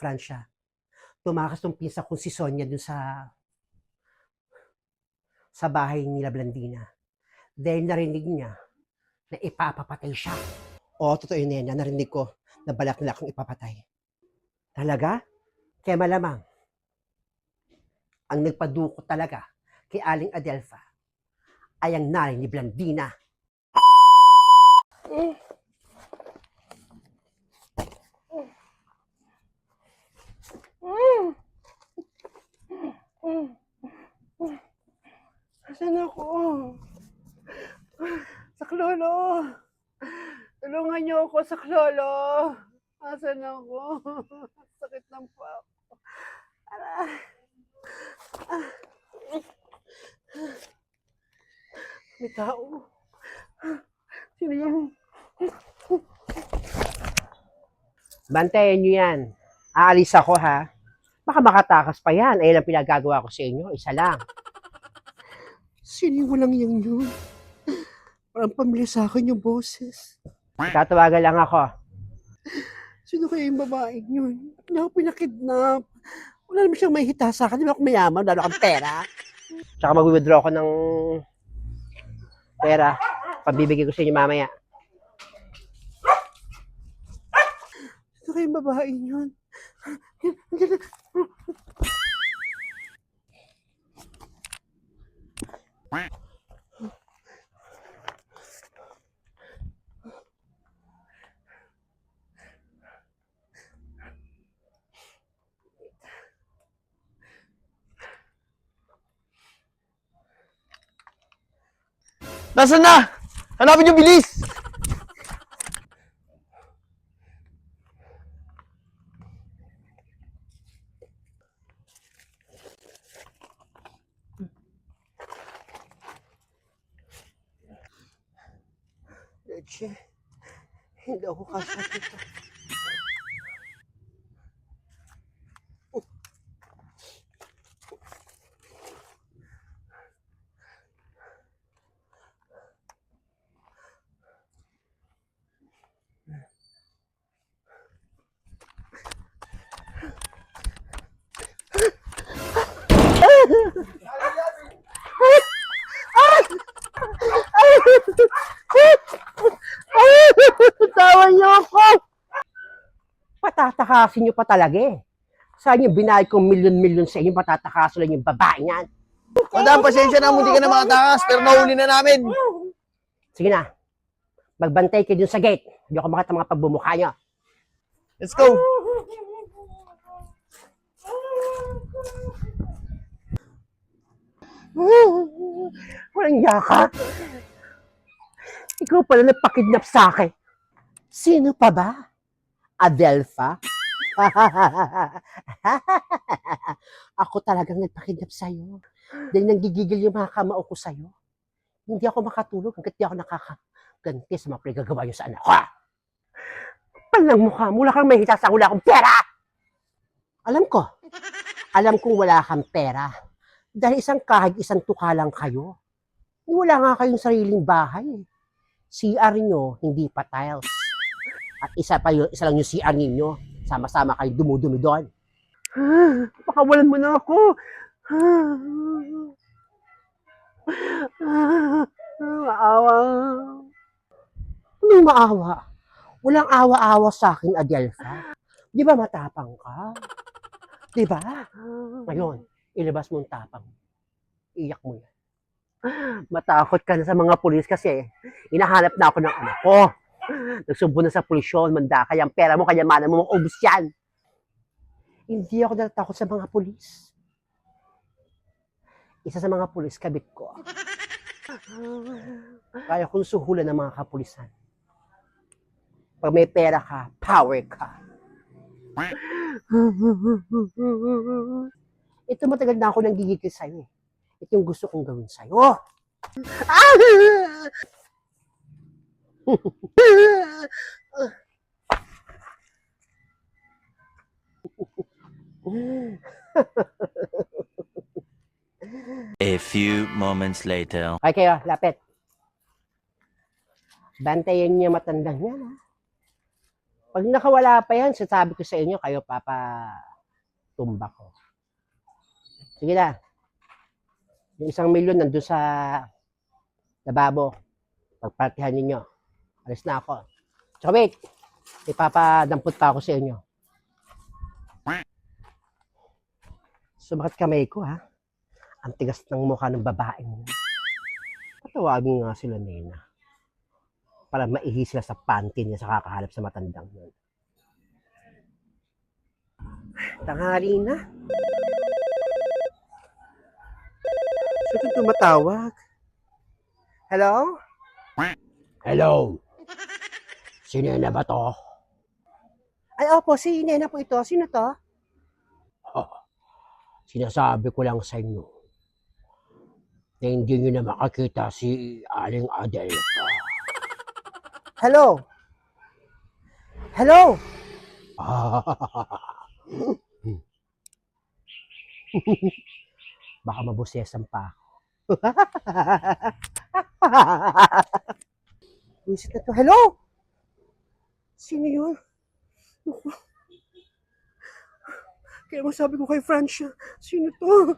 Francia. Tumakas ng pinsa kong si Sonia dun sa bahay nila Blandina. Dahil narinig niya na ipapapatay siya. Oo, totoo yun, Nena. Narinig ko na balak nila akong ipapatay. Talaga? Kaya malamang, ang nagpadukot talaga kay Aling Adelfa ay ang nanay ni Blandina. Asan ako? Saklolo! Tulungan niyo ako, Saklolo! Asan ako? Sakit ng pa. May tao. Sino yan? Bantayan niyo yan. Aalis ako, ha? Baka makatakas pa yan. Ayun ang pinagagawa ko sa inyo. Isa lang. Sino yung walang yang yun? Parang pamilya sa akin yung boses. Tatawagan lang ako. Sino kaya yung babaeng yun? Hindi ako pinakidnap. Wala naman siyang may hita sa akin. Hindi ako mayaman. Dalo akong pera. Tsaka mag-withdraw ko ng pera. Pabibigay ko sa inyo mamaya. Sino kaya yung babaeng yun? Nasaan na? Hanapin niyo, bilis! Leche, hindi ako kasya dito. Tawa niyo ako! Patatakasin niyo pa talaga eh. Saan yung binayad kong milyon-milyon sa inyo, patatakasin lang yung babae niyan. Madam, pasensya na, hindi ka na makatakas, pero nahuli na namin. Sige na, magbantay kayo dun sa gate. Hindi ako makita mga pagbumukha niyo. Let's go. Walang yaka. Ikaw pala nagpakidnap sa akin. Sino pa ba? Adelfa? Ako talagang nagpakidnap sa'yo. Dahil nanggigigil yung mga kamao ko sa'yo. Hindi ako makatulog hanggat di ako nakakaganti sa mga pinagagawa niyo sa anak ko. Palang mukha mo, wala kang may hita sa wala akong pera! Alam ko. Alam kong wala kang pera. Dahil isang kahig, isang tuka lang kayo. Wala nga kayong sariling bahay. CR nyo, hindi pa tiles. At isa lang yung CR ninyo. Sama-sama kayo dumudumi doon. Pakawalan mo na ako. Maawa. Anong maawa? Walang awa-awa sa akin, Adelfa. Di ba matapang ka? Di ba? Ngayon, ilabas mo ang tapang. Iyak mo yan. Matakot ka na sa mga pulis kasi inahanap na ako ng anak ko. Nagsumbo na sa pulisyon, mandakay ang pera mo, kanyamanan mo, maubos yan. Hindi ako natatakot sa mga pulis. Isa sa mga pulis, kabit ko. Kaya kong suhulan ng mga kapulisan. Pag may pera ka, power ka. Ito matagal na ako nang gigigil sa'yo. Ito yung gusto kong gawin sa'yo. A few moments later. Okay kayo, lapit. Bantayan niya matandang yan, ha? Pag nakawala pa yan, sasabi ko sa inyo, kayo tumba ko. Sige na. Yung 1,000,000 nandun sa lababo. Pagpartihan ninyo. Alis na ako. Tsaka wait, ipapadampot pa ako sa inyo. Sumakit kamay ko, ha? Ang tigas ng mukha ng babaeng yun. Patawagin nga sila, Nena. Para maihi sila sa panty niya sa kakahanap sa matandang yun. Tanghali na. Sino tumatawag? Hello? Hello? Si Nena ba to? Ay, opo, si Nena po ito. Sino to? Sinasabi ko lang sa inyo na hindi nyo na makakita si Aling Adelpa. Hello? Hello? Baka mabusesan pa ako. Visit na to. Hello? Sino yun? Kaya masabi ko kay Francia, sino to?